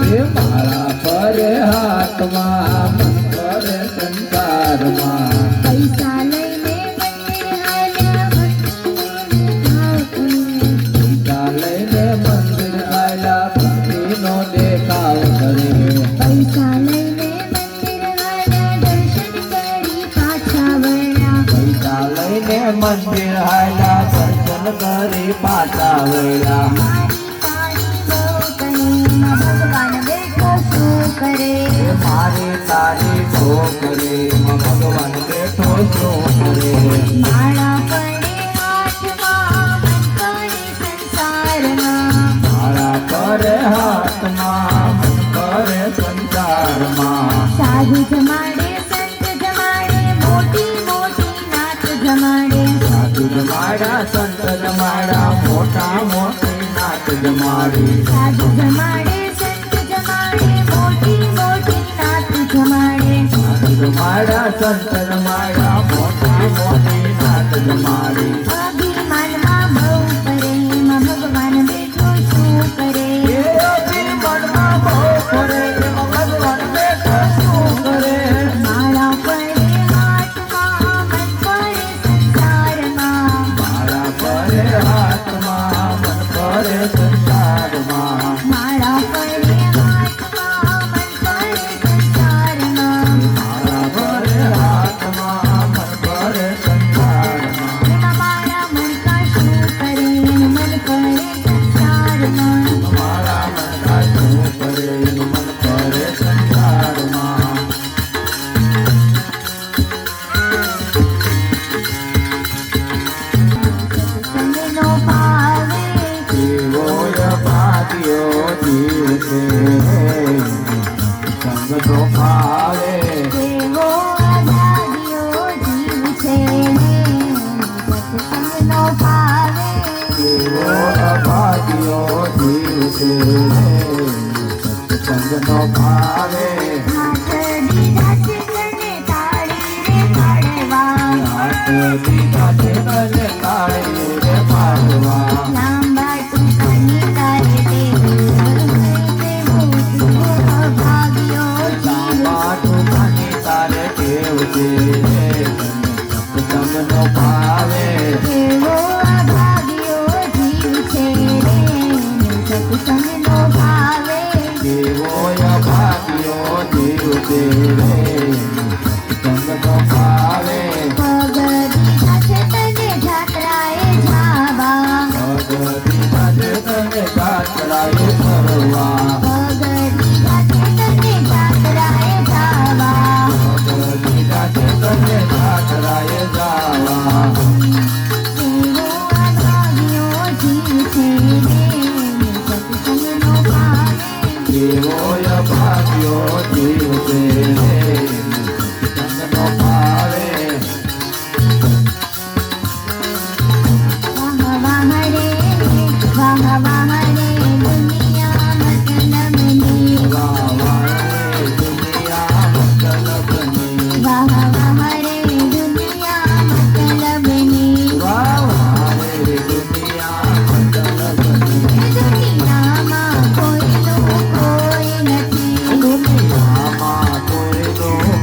માળા પરે હાથમાં મન કરે સંસારમાં પૈસા લઈને મંદિર હાલ્યા પૈસા લઈને મંદિર આયા ભક્તિનો દેખાવ કરે પૈસા લઈને મંદિર હાલ્યા દર્શન કરી પાછા વળ્યા પૈસા લઈને મંદિર આયા દર્શન કરી પાછા વળ્યા મારી તારી છોકરે ભગવાન બેઠો શું કરે માળા પડે હાથમાં મન કરે સંસારમાં માળા પરે હાથમાં મન કરે સંસારમાં સાધુ જમાડે સંત જમાડે મોટી મોટી નાત જમાડે સાધુ જમાડા સંત જમાડા મોટા મોટી નાત જમાડી સાધુ જમાડે સંત જમાડે મોટી મોટી નાત જમાડે સાધુ જમાડા સંત જમાડા મોટા મોટી નાત જમાડી અભિમાનમાં બહુ કરે એમાં ભગવાન બેઠો શું કરે એ અભિમાનમાં બહુ કરે એમાં ભગવાન બેઠો શું કરે માળા પડે હાથમાં મન કરે સંસારમાં માળા પરે હાથમાં મન કરે સંસારમાં માળા પડે હાથમાં મન કરે સંસારમાં માળા પરે હાથમાં મન કરે સંસારમાં એમાં મારા મન કા શું કરે એનું મન કરે સંસારમાં મારા મનકા શું કરે એનું મન કરે સંસારમાં સત્સંગનો ભાવે એવો ભાગ્યો જીવ છે સંગનો ભાવે એવો અજાગ્યો જીવ છે સત્સંગનો ભાવે એવો અભાગ્યો જીવ છે સંગનો ભાવે હાથ દીધા છે તને તાળી રે પાડવા હાથ દીધા છે તને તાળી રે પાડવા લાંબા ટૂંકાની તારે ભાગ્યો જીવ માઠું માની તારે કેવ છે સત્સંગનો ભાવે એવો અભાગ્યો જીવ છે રે સત્સંગનો ભાવે કેવો અભાગ્યો જીવ છે રે સંગનો ભાવે પગ દીધા છે તને જાત્રાએ જાવા ભગતી સાથે તને કાચરાએ ફરવા પગ દીધા છે તને જાત્રાએ જાવા ભગતી સાથે તને કાચરાએ જાવા એવો અભાગ્યો જીવ છે રે સત્સંગનો ભાવે કેવો અભાગ્યો જીવ છે રે સંગનો ભાવે વાહ વાહ રે દુનિયા મતલબની વાહ વાહ રે દુનિયા મતલબની વાહ વાહ રે દુનિયા મતલબની વાહ વાહ રે દુનિયા મતલબની દુનિયામાં કોઈનું કોઈ નથી દુનિયામાં કોઈનું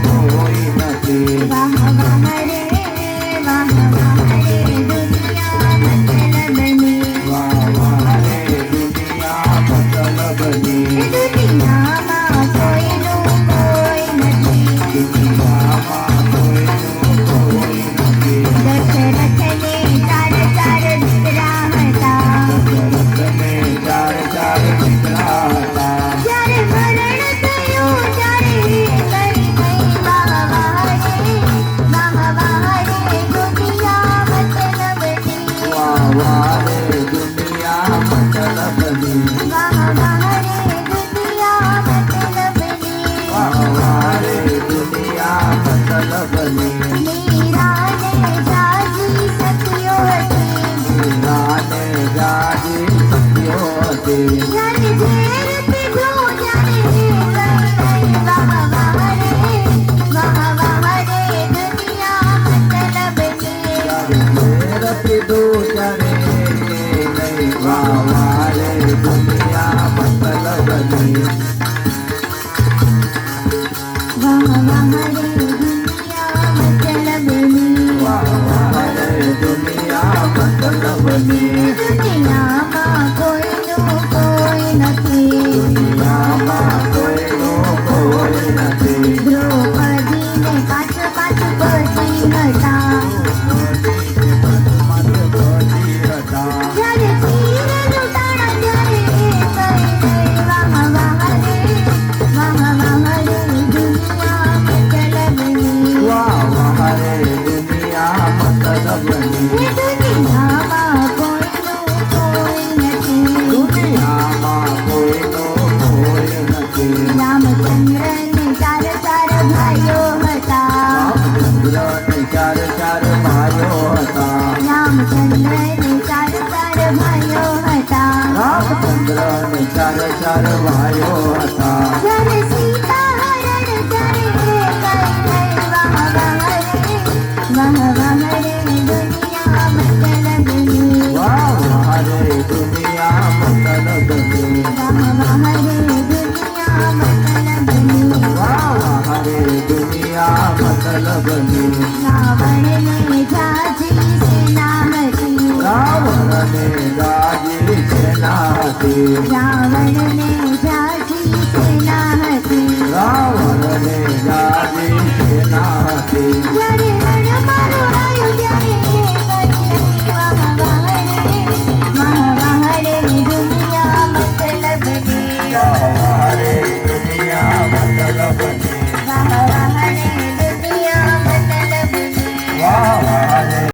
હતી. રામચંદ્ર ને ચાર ભાઈઓ હતા. રામચંદ્ર ને ચાર ભાઈઓ હતા. રામચંદ્ર ને ચાર ભાઈઓ હતા. રામચંદ્ર ને ચાર ભાઈઓ હતા. જ્યારે સીતા હરણ ચરે કઈ વાહ વાહ રે દુનિયા મતલબની. વાહ વાહ રે દુનિયા મતલબની. વાહ વાહ રે દુનિયા મતલબની. વાહ વાહ રે દુનિયા મતલબની. રાવણને જાજી સેના હતી. રાવણને ગાજી સેના હતી. રાવણ